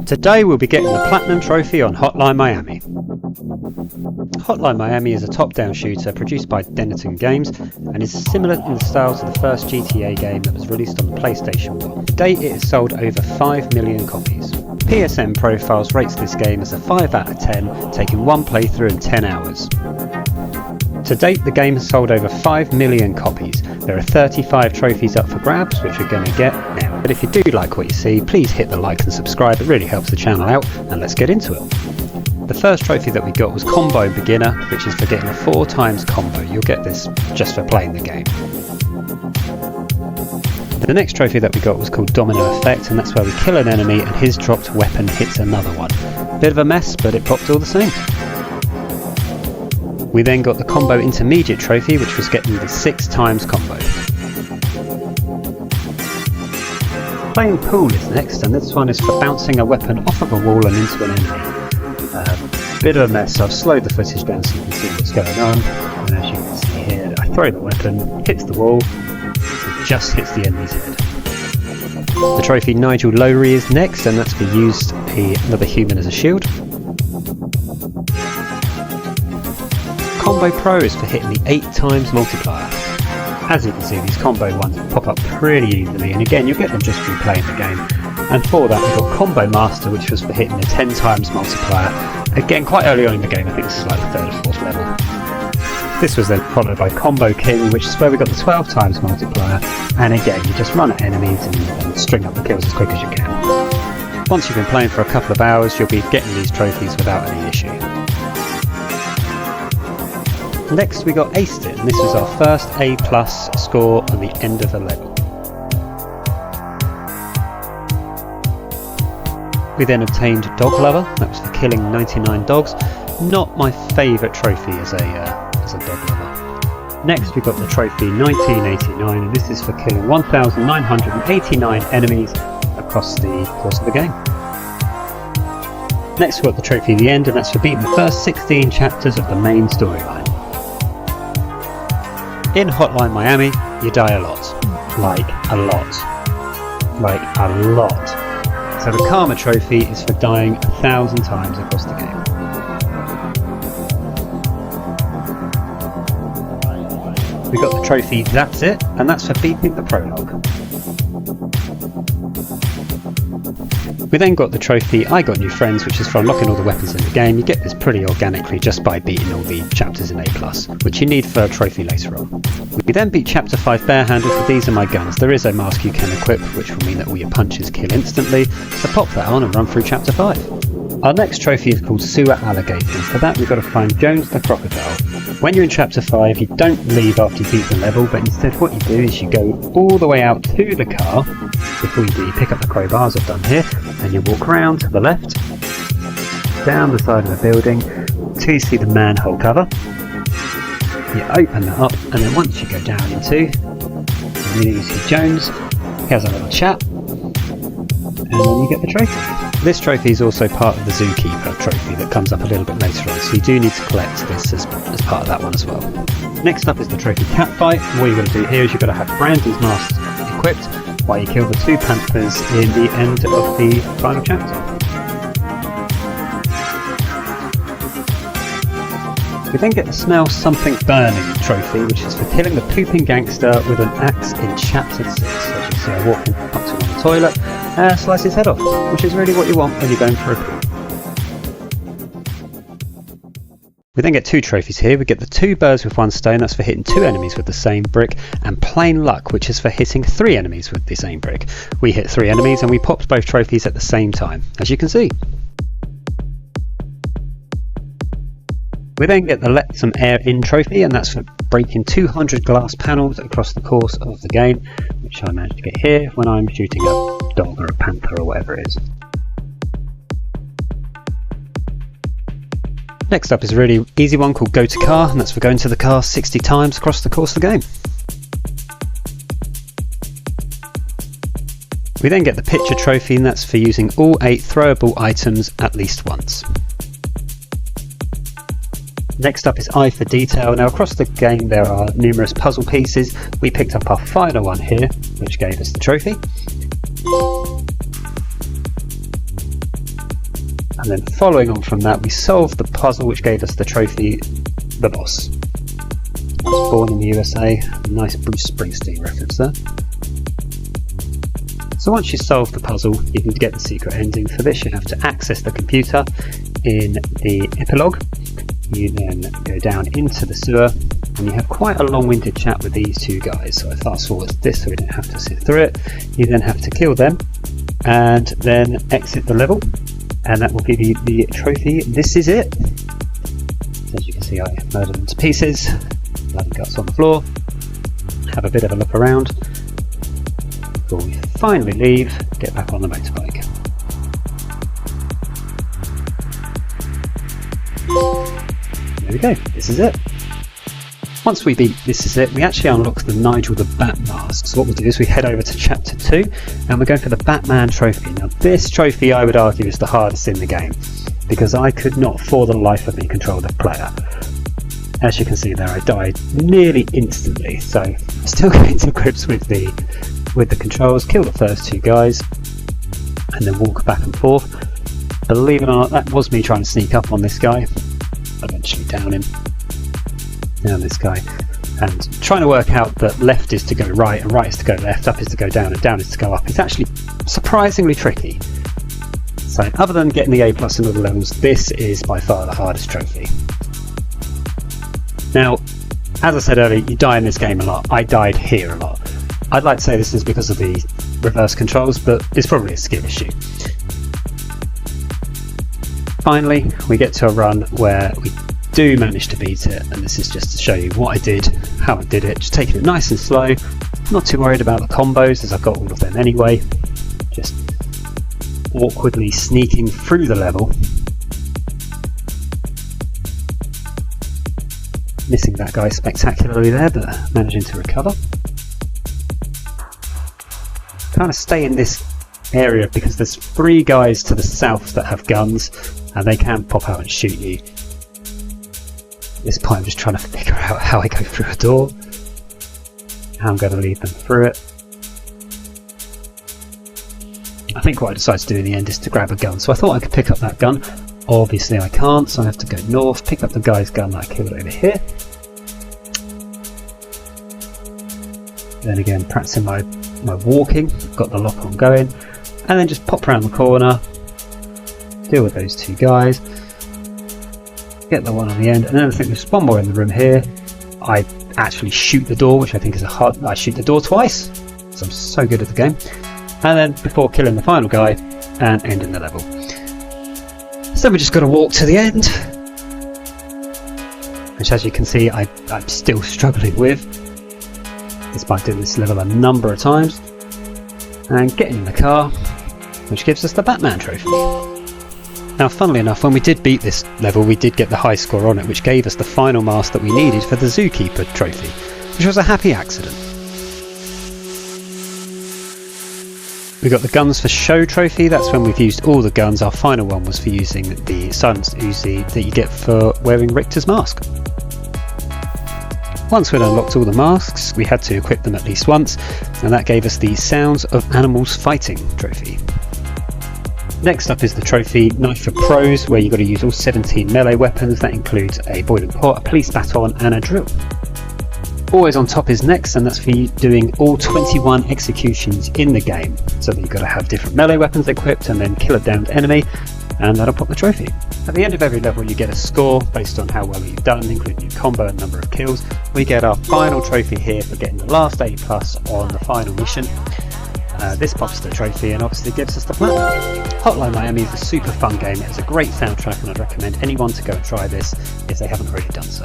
Today we'll be getting the Platinum Trophy on Hotline Miami. Hotline Miami is a top-down shooter produced by Denton Games and is similar in the style to the first GTA game that was released on the PlayStation 1. To date it has sold over 5 million copies. PSN Profiles rates this game as a 5 out of 10, taking one playthrough in 10 hours. To date, the game has sold over 5 million copies. There are 35 trophies up for grabs, which we're going to get now. But if you do like what you see, please hit the like and subscribe. It really helps the channel out, and let's get into it. The first trophy that we got was Combo Beginner, which is for getting a 4 times combo. You'll get this just for playing the game. The next trophy that we got was called Domino Effect, and that's where we kill an enemy and his dropped weapon hits another one. Bit of a mess, but it popped all the same. We then got the Combo Intermediate trophy, which was getting the 6 times combo. Playing Pool is next, and this one is for bouncing a weapon off of a wall and into an enemy. Bit of a mess, so I've slowed the footage down so you can see what's going on. And as you can see here, I throw the weapon, hits the wall, it just hits the enemy's head. The trophy Nigel Lowry is next, and that's for used another human as a shield. Combo Pro is for hitting the 8 times multiplier. As you can see, these combo ones pop up pretty easily, and again you'll get them just through playing the game. And for that we've got Combo Master, which was for hitting the 10 times multiplier. Again, quite early on in the game, I think this is like the 3rd or 4th level. This was then followed by Combo King, which is where we got the 12 times multiplier, and again you just run at enemies and string up the kills as quick as you can. Once you've been playing for a couple of hours, you'll be getting these trophies without any issue. Next we got Aced It, and this was our first A+ score on the end of a level. We then obtained Dog Lover, that was for killing 99 dogs. Not my favourite trophy as a dog lover. Next we got the trophy 1989, and this is for killing 1,989 enemies across the course of the game. Next we got the trophy The End, and that's for beating the first 16 chapters of the main storyline. In Hotline Miami, you die a lot. Like a lot. Like a lot. So the Karma trophy is for dying 1,000 times across the game. We got the trophy That's It, and that's for beating the prologue. We then got the trophy I Got New Friends, which is for unlocking all the weapons in the game. You get this pretty organically just by beating all the chapters in A+, which you need for a trophy later on. We then beat Chapter 5 barehanded, for these are my guns. There is a mask you can equip, which will mean that all your punches kill instantly, so pop that on and run through Chapter 5. Our next trophy is called Sewer Alligator. For that we've got to find Jones the Crocodile. When you're in Chapter 5 you don't leave after you beat the level, but instead what you do is you go all the way out to the car. Before you do, you pick up the crowbars I've done here, and you walk round to the left, down the side of the building, till you see the manhole cover. You open that up, and then once you go down into, you see Jones, he has a little chat, and then you get the trophy. This trophy is also part of the Zookeeper trophy that comes up a little bit later on, so you do need to collect this as part of that one as well. Next up is the trophy Catfight. What you've got to do here is you've got to have Brandy's masks equipped while you kill the 2 panthers in the end of the final chapter. We then get the Smell Something Burning trophy, which is for killing the pooping gangster with an axe in Chapter 6. As you can see, I walk up to him on the toilet, slice his head off, which is really what you want when you're going for a poo. We then get 2 trophies here. We get the 2 birds with 1 stone, that's for hitting 2 enemies with the same brick, and Plain Luck, which is for hitting 3 enemies with the same brick. We hit 3 enemies and we popped both trophies at the same time, as you can see. We then get the Let Some Air In trophy, and that's for breaking 200 glass panels across the course of the game, which I managed to get here when I'm shooting a dog or a panther or whatever it is. Next up is a really easy one called Go to Car, and that's for going to the car 60 times across the course of the game. We then get the Picture trophy, and that's for using all 8 throwable items at least once. Next up is Eye for Detail. Now across the game there are numerous puzzle pieces. We picked up our final one here, which gave us the trophy. And then following on from that, we solved the puzzle which gave us the trophy, The Boss. I was born in the USA, nice Bruce Springsteen reference there. So once you solve the puzzle, you can get the secret ending. For this you have to access the computer in the epilogue. You then go down into the sewer and you have quite a long-winded chat with these two guys. So I fast forwarded this so we don't have to sit through it. You then have to kill them and then exit the level, and that will give you the trophy. This is it. As you can see, I murdered them to pieces. Bloody guts on the floor. Have a bit of a look around before we finally leave, get back on the motorbike. There we go, this is it. Once we beat This Is It, we actually unlock the Nigel the Bat mask. So what we'll do is we head over to chapter 2 and we're going for the Batman trophy. Now this trophy I would argue is the hardest in the game because I could not for the life of me control the player. As you can see there, I died nearly instantly, so I'm still getting to grips with the controls. Kill the first two guys and then walk back and forth. Believe it or not, that was me trying to sneak up on this guy. Eventually down this guy, and trying to work out that left is to go right and right is to go left, up is to go down and down is to go up. It's actually surprisingly tricky. So other than getting the A+ in all the levels, this is by far the hardest trophy. Now, as I said earlier, you die in this game a lot. I died here a lot. I'd like to say this is because of the reverse controls, but it's probably a skill issue. Finally, we get to a run where we do manage to beat it, and this is just to show you what I did, how I did it, just taking it nice and slow, not too worried about the combos as I've got all of them anyway, just awkwardly sneaking through the level, missing that guy spectacularly there, but managing to recover. Kind of stay in this area because there's 3 guys to the south that have guns and they can pop out and shoot you. At this point I'm just trying to figure out how I go through a door, how I'm going to lead them through it. I think what I decided to do in the end is to grab a gun, so I thought I could pick up that gun. Obviously I can't, so I have to go north, pick up the guy's gun that I killed over here. Then again, practicing my walking, got the lock on going, and then just pop around the corner, deal with those 2 guys, get the one on the end, and then I think there's one more in the room here. I actually shoot the door, which I think is I shoot the door twice, so I'm so good at the game, and then before killing the final guy and ending the level. So we just got to walk to the end, which as you can see I'm still struggling with, despite doing this level a number of times, and getting in the car, which gives us the Batman trophy. Now funnily enough, when we did beat this level we did get the high score on it, which gave us the final mask that we needed for the Zookeeper trophy, which was a happy accident. We got the Guns for Show trophy. That's when we've used all the guns. Our final one was for using the silenced Uzi that you get for wearing Richter's mask. Once we'd unlocked all the masks, we had to equip them at least once, and that gave us the Sounds of Animals Fighting trophy. Next up is the trophy Knife for Pros, where you've got to use all 17 melee weapons. That includes a boiling pot, a police baton and a drill. Always on top is next, and that's for you doing all 21 executions in the game. So that you've got to have different melee weapons equipped and then kill a downed enemy, and that'll pop the trophy. At the end of every level you get a score based on how well you've done, including your combo and number of kills. We get our final trophy here for getting the last A+ on the final mission. This pops the trophy and obviously gives us the platinum. Hotline Miami is a super fun game. It has a great soundtrack and I'd recommend anyone to go and try this if they haven't already done so.